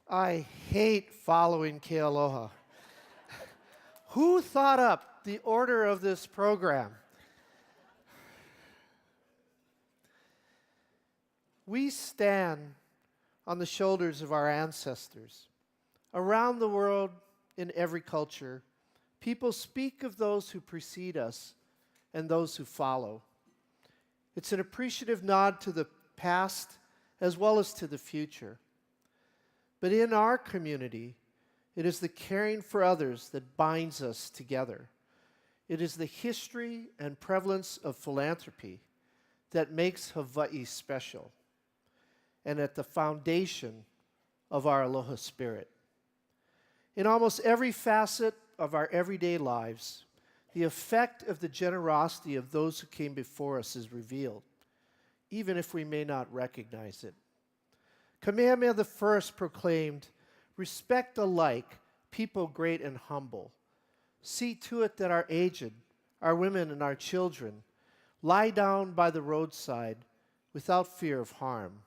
I hate following Kealoha. Who thought up the order of this program? We stand on the shoulders of our ancestors. Around the world, in every culture, people speak of those who precede us and those who follow. It's an appreciative nod to the past as well as to the future. But in our community, it is the caring for others that binds us together. It is the history and prevalence of philanthropy that makes Hawaii special and at the foundation of our aloha spirit. In almost every facet of our everyday lives, the effect of the generosity of those who came before us is revealed, even if we may not recognize it. Kamehameha I proclaimed, "Respect alike people great and humble. See to it that our aged, our women and our children lie down by the roadside without fear of harm."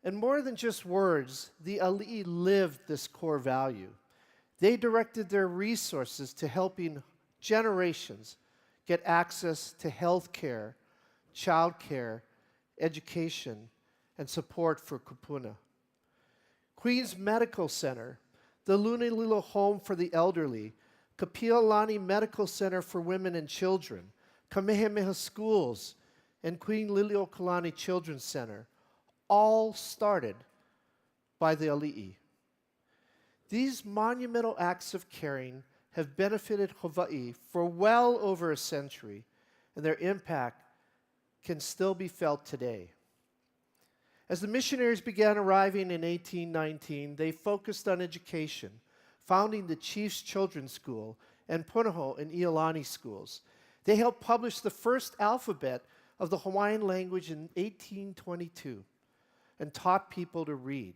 And more than just words, the ali'i lived this core value. They directed their resources to helping generations get access to health care, child care, education, and support for kupuna. Queens Medical Center, the Lunililo Home for the Elderly, Kapiolani Medical Center for Women and Children, Kamehameha Schools, and Queen Liliuokalani Children's Center all started by the ali'i. These monumental acts of caring have benefited Hawaii for well over a century, and their impact can still be felt today. As the missionaries began arriving in 1819, they focused on education, founding the Chief's Children's School and Punahou and Iolani schools. They helped publish the first alphabet of the Hawaiian language in 1822 and taught people to read.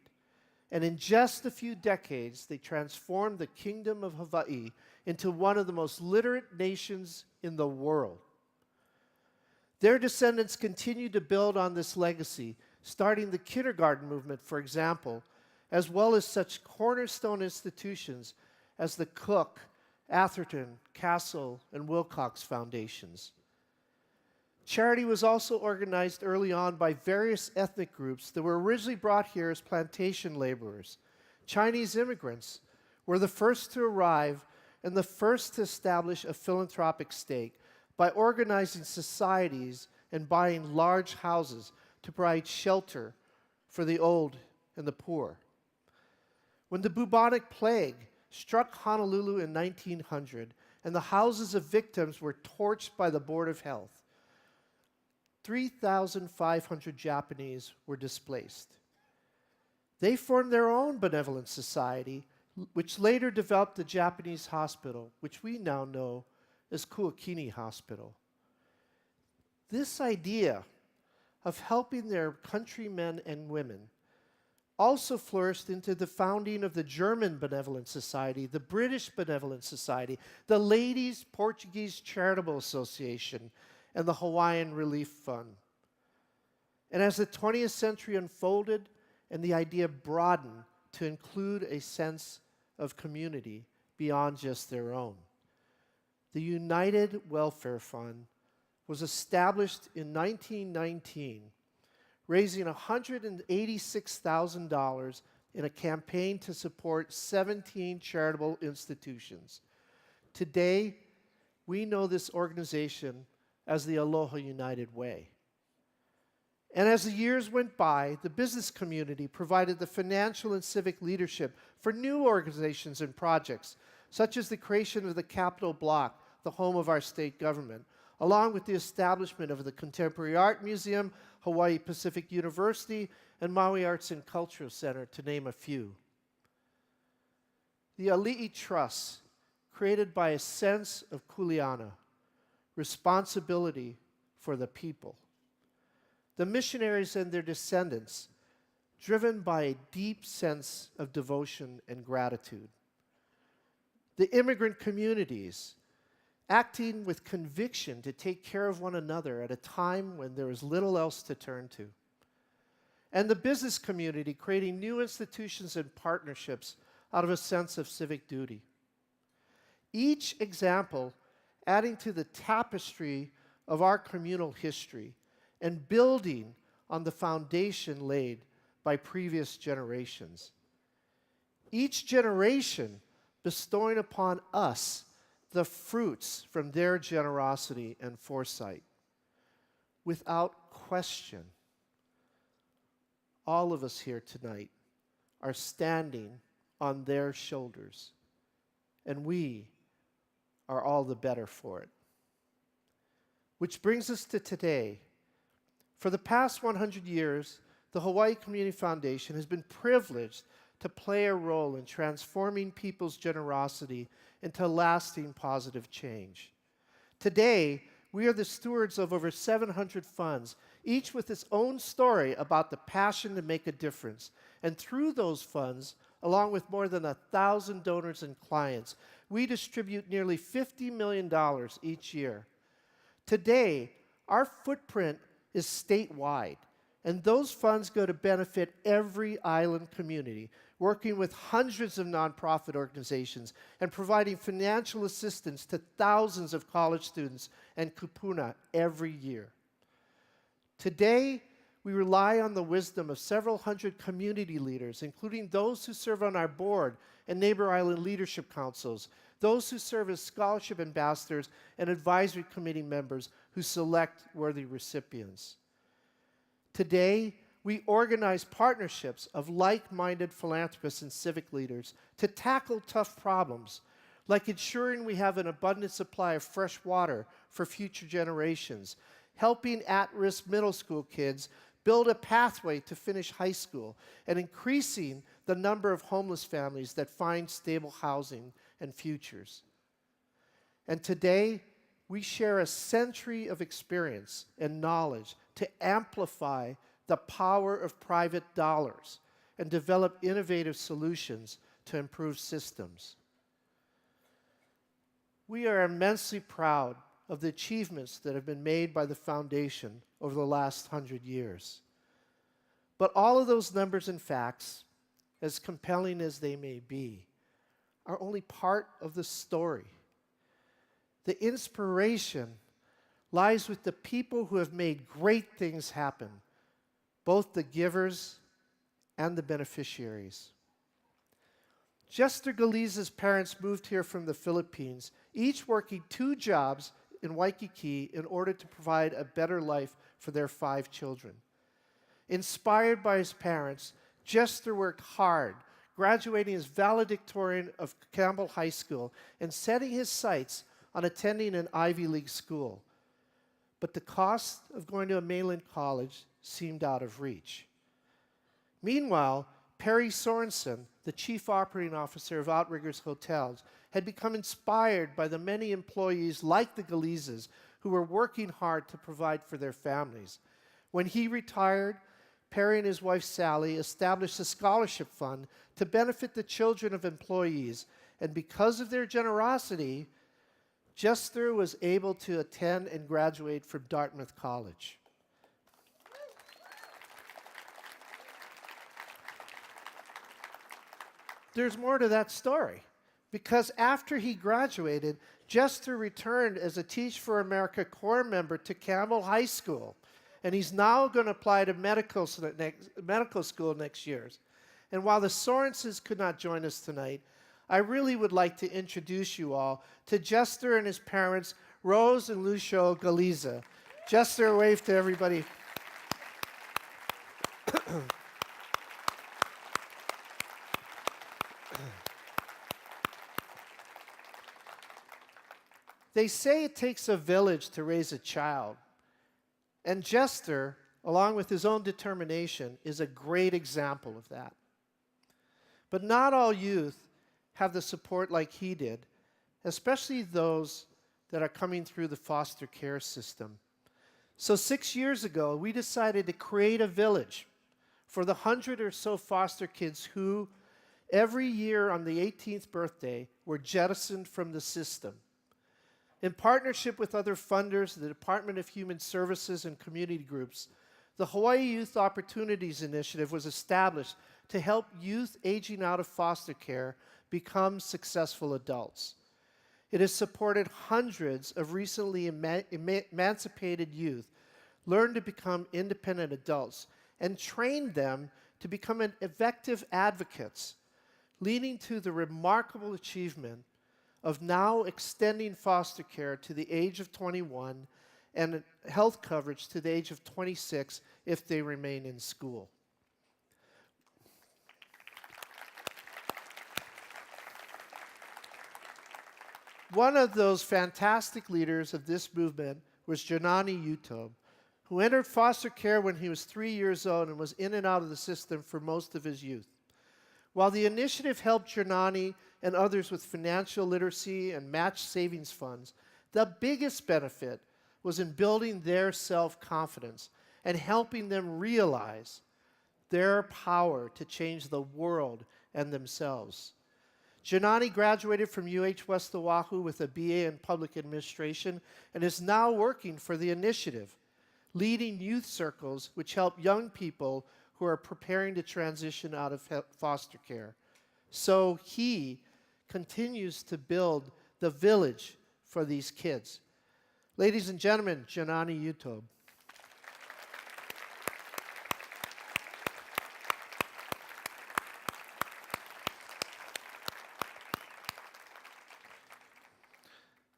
And in just a few decades, they transformed the Kingdom of Hawaii into one of the most literate nations in the world. Their descendants continue to build on this legacy, starting the kindergarten movement, for example, as well as such cornerstone institutions as the Cook, Atherton, Castle, and Wilcox Foundations. Charity was also organized early on by various ethnic groups that were originally brought here as plantation laborers. Chinese immigrants were the first to arrive and the first to establish a philanthropic stake by organizing societies and buying large houses to provide shelter for the old and the poor. When the bubonic plague struck Honolulu in 1900 and the houses of victims were torched by the Board of Health, 3,500 Japanese were displaced. They formed their own benevolent society, which later developed the Japanese hospital, which we now know as Kuakini Hospital. This idea of helping their countrymen and women also flourished into the founding of the German Benevolent Society, the British Benevolent Society, the Ladies Portuguese Charitable Association, and the Hawaiian Relief Fund. And as the 20th century unfolded and the idea broadened to include a sense of community beyond just their own, the United Welfare Fund was established in 1919, raising $186,000 in a campaign to support 17 charitable institutions. Today, we know this organization as the Aloha United Way. And as the years went by, the business community provided the financial and civic leadership for new organizations and projects, such as the creation of the Capitol Block, the home of our state government, along with the establishment of the Contemporary Art Museum, Hawaii Pacific University, and Maui Arts and Cultural Center, to name a few. The Ali'i Trust, created by a sense of kuleana, responsibility for the people. The missionaries and their descendants, driven by a deep sense of devotion and gratitude. The immigrant communities, acting with conviction to take care of one another at a time when there is little else to turn to. and the business community, creating new institutions and partnerships out of a sense of civic duty. Each example adding to the tapestry of our communal history and building on the foundation laid by previous generations. Each generation bestowing upon us the fruits from their generosity and foresight. Without question, all of us here tonight are standing on their shoulders, and we are all the better for it. Which brings us to today. For the past 100 years, the Hawaii Community Foundation has been privileged to play a role in transforming people's generosity into lasting positive change. Today, we are the stewards of over 700 funds, each with its own story about the passion to make a difference. And through those funds, along with more than 1,000 donors and clients, we distribute nearly $50 million each year. Today, our footprint is statewide, and those funds go to benefit every island community, working with hundreds of nonprofit organizations and providing financial assistance to thousands of college students and kupuna every year. Today, we rely on the wisdom of several hundred community leaders, including those who serve on our board and neighbor island leadership councils, those who serve as scholarship ambassadors and advisory committee members who select worthy recipients. Today, we organize partnerships of like-minded philanthropists and civic leaders to tackle tough problems, like ensuring we have an abundant supply of fresh water for future generations, helping at-risk middle school kids build a pathway to finish high school, and increasing the number of homeless families that find stable housing and futures. And today, we share a century of experience and knowledge to amplify the power of private dollars and develop innovative solutions to improve systems. We are immensely proud of the achievements that have been made by the Foundation over the last 100 years. But all of those numbers and facts, as compelling as they may be, are only part of the story. The inspiration lies with the people who have made great things happen, both the givers and the beneficiaries. Jester Galiza's parents moved here from the Philippines, each working 2 jobs in Waikiki in order to provide a better life for their 5 children. Inspired by his parents, Jester worked hard, graduating as valedictorian of Campbell High School and setting his sights on attending an Ivy League school. But the cost of going to a mainland college seemed out of reach. Meanwhile, Perry Sorensen, the chief operating officer of Outriggers Hotels, had become inspired by the many employees like the Galizas who were working hard to provide for their families. When he retired, Perry and his wife Sally established a scholarship fund to benefit the children of employees, and because of their generosity, Jester was able to attend and graduate from Dartmouth College. There's more to that story, because after he graduated, Jester returned as a Teach for America Corps member to Campbell High School, and he's now going to apply to medical school next year. And while the Sorensens could not join us tonight, I really would like to introduce you all to Jester and his parents, Rose and Lucio Galiza. Jester, wave to everybody. They say it takes a village to raise a child. And Jester, along with his own determination, is a great example of that. But not all youth have the support like he did, especially those that are coming through the foster care system. So 6 years ago, we decided to create a village for the 100 or so foster kids who, every year on the 18th birthday, were jettisoned from the system. In partnership with other funders, the Department of Human Services and community groups, The Hawaii Youth Opportunities Initiative was established to help youth aging out of foster care become successful adults. It has supported hundreds of recently emancipated youth learn to become independent adults and trained them to become effective advocates, leading to the remarkable achievement of now extending foster care to the age of 21 and health coverage to the age of 26 if they remain in school. One of those fantastic leaders of this movement was Janani Utob, who entered foster care when he was 3 years old and was in and out of the system for most of his youth. While the initiative helped Janani and others with financial literacy and matched savings funds, the biggest benefit was in building their self-confidence and helping them realize their power to change the world and themselves. Janani graduated from UH West Oahu with a BA in Public Administration and is now working for the initiative, leading youth circles which help young people who are preparing to transition out of foster care. So he continues to build the village for these kids. Ladies and gentlemen, Janani Utob.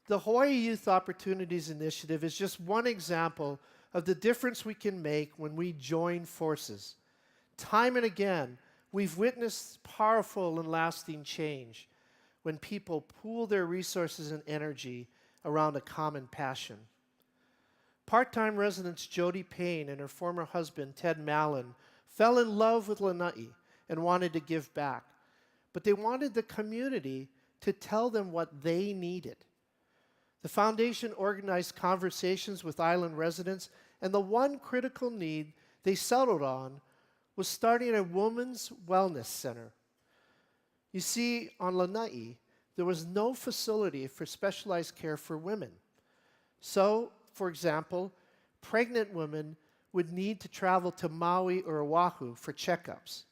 The Hawaii Youth Opportunities Initiative is just one example of the difference we can make when we join forces. Time and again, we've witnessed powerful and lasting change when people pool their resources and energy around a common passion. Part-time residents Jody Payne and her former husband, Ted Mallon, fell in love with Lanai and wanted to give back. But they wanted the community to tell them what they needed. The foundation organized conversations with island residents, and the one critical need they settled on was starting a women's wellness center. You see, on Lanai, there was no facility for specialized care for women. So, for example, pregnant women would need to travel to Maui or Oahu for checkups.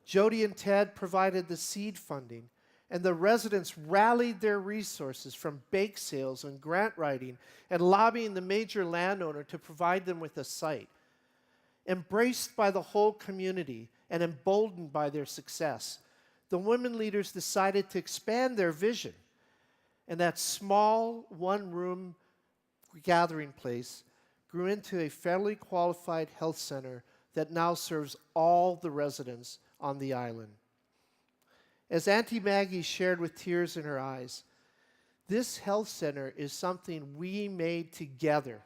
Jody and Ted provided the seed funding, and the residents rallied their resources from bake sales and grant writing and lobbying the major landowner to provide them with a site. Embraced by the whole community and emboldened by their success, the women leaders decided to expand their vision, and that small one-room gathering place grew into a fairly qualified health center that now serves all the residents on the island. As Auntie Maggie shared with tears in her eyes, this health center is something we made together.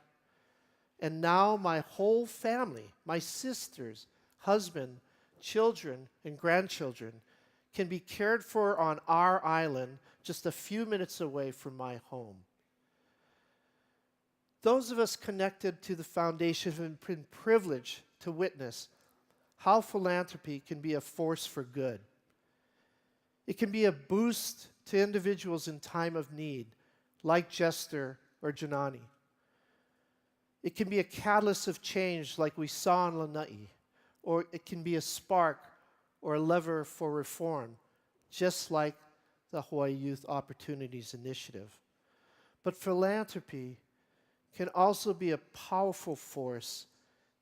And now my whole family, my sisters, husband, children, and grandchildren can be cared for on our island just a few minutes away from my home. Those of us connected to the foundation have been privileged to witness how philanthropy can be a force for good. It can be a boost to individuals in time of need, like Jester or Janani. It can be a catalyst of change like we saw in Lanai, or it can be a spark or a lever for reform, just like the Hawaii Youth Opportunities Initiative. But philanthropy can also be a powerful force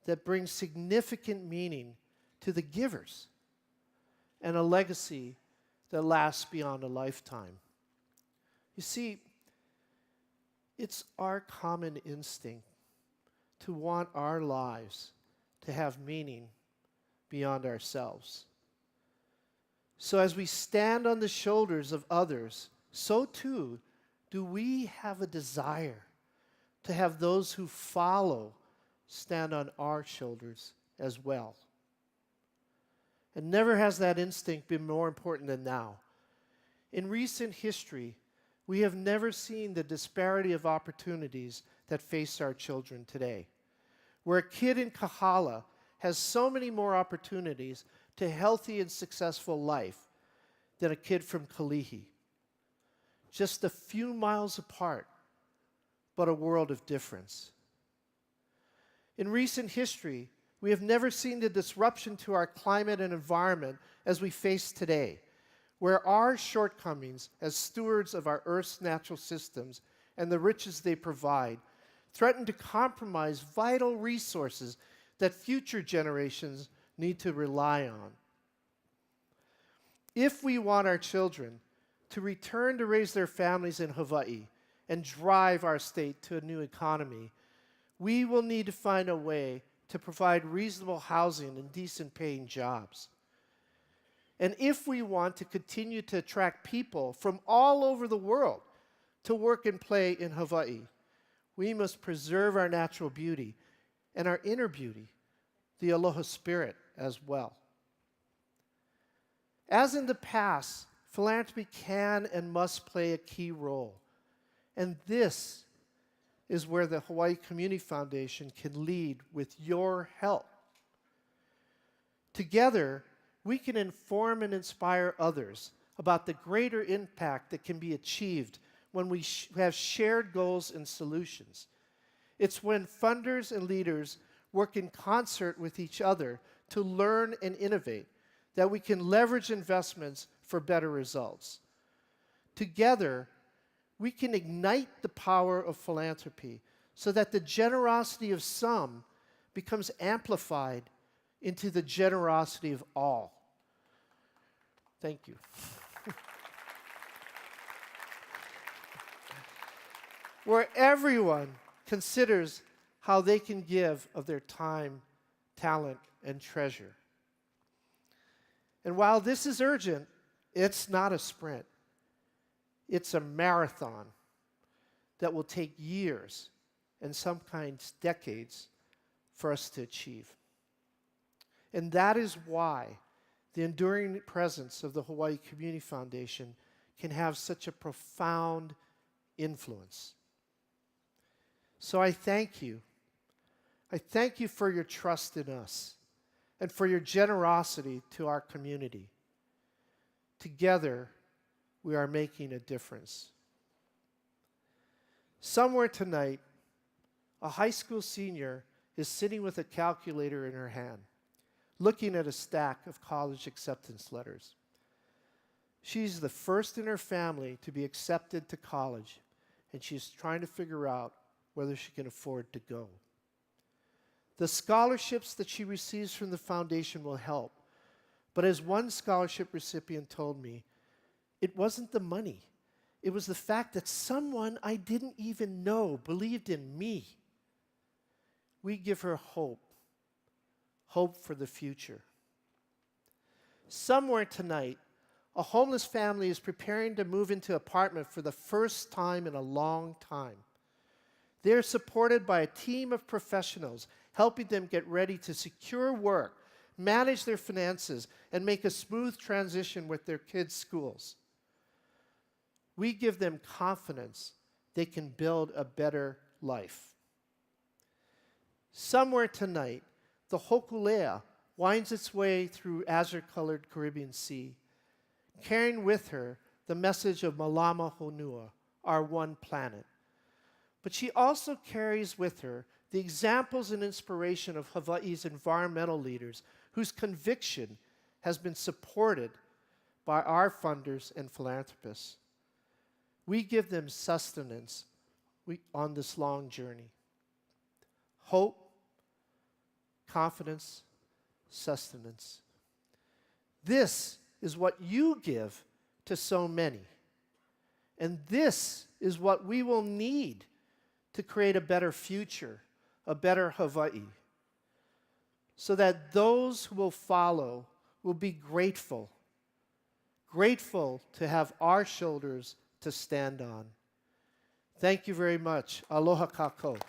that brings significant meaning to the givers and a legacy that lasts beyond a lifetime. You see, it's our common instinct to want our lives to have meaning beyond ourselves. So as we stand on the shoulders of others, so too do we have a desire to have those who follow stand on our shoulders as well. And never has that instinct been more important than now. In recent history, we have never seen the disparity of opportunities that face our children today, where a kid in Kahala has so many more opportunities to a healthy and successful life than a kid from Kalihi. Just a few miles apart, but a world of difference. In recent history, we have never seen the disruption to our climate and environment as we face today, where our shortcomings as stewards of our Earth's natural systems and the riches they provide threaten to compromise vital resources that future generations need to rely on. If we want our children to return to raise their families in Hawaii and drive our state to a new economy, we will need to find a way to provide reasonable housing and decent paying jobs. And if we want to continue to attract people from all over the world to work and play in Hawaii, we must preserve our natural beauty and our inner beauty, the aloha spirit, as well. As in the past, philanthropy can and must play a key role. And this is where the Hawaii Community Foundation can lead with your help. Together, we can inform and inspire others about the greater impact that can be achieved when we have shared goals and solutions. It's when funders and leaders work in concert with each other to learn and innovate that we can leverage investments for better results. Together, we can ignite the power of philanthropy so that the generosity of some becomes amplified into the generosity of all. Thank you. Where everyone considers how they can give of their time, talent, and treasure. And while this is urgent, it's not a sprint. It's a marathon that will take years and sometimes decades for us to achieve. And that is why the enduring presence of the Hawaii Community Foundation can have such a profound influence. So I thank you. I thank you for your trust in us and for your generosity to our community. Together, we are making a difference. Somewhere tonight, a high school senior is sitting with a calculator in her hand, looking at a stack of college acceptance letters. She's the first in her family to be accepted to college, and she's trying to figure out whether she can afford to go. The scholarships that she receives from the foundation will help, but as one scholarship recipient told me, it wasn't the money. It was the fact that someone I didn't even know believed in me. We give her hope for the future. Somewhere tonight, a homeless family is preparing to move into an apartment for the first time in a long time. They are supported by a team of professionals helping them get ready to secure work, manage their finances, and make a smooth transition with their kids' schools. We give them confidence they can build a better life. Somewhere tonight, the Hokulea winds its way through azure-colored Caribbean Sea, carrying with her the message of Malama Honua, our one planet. But she also carries with her the examples and inspiration of Hawaii's environmental leaders whose conviction has been supported by our funders and philanthropists. We give them sustenance on this long journey. Hope, confidence, sustenance. This is what you give to so many. And this is what we will need to create a better future, a better Hawaii, so that those who will follow will be grateful to have our shoulders to stand on. Thank you very much. Aloha kākou.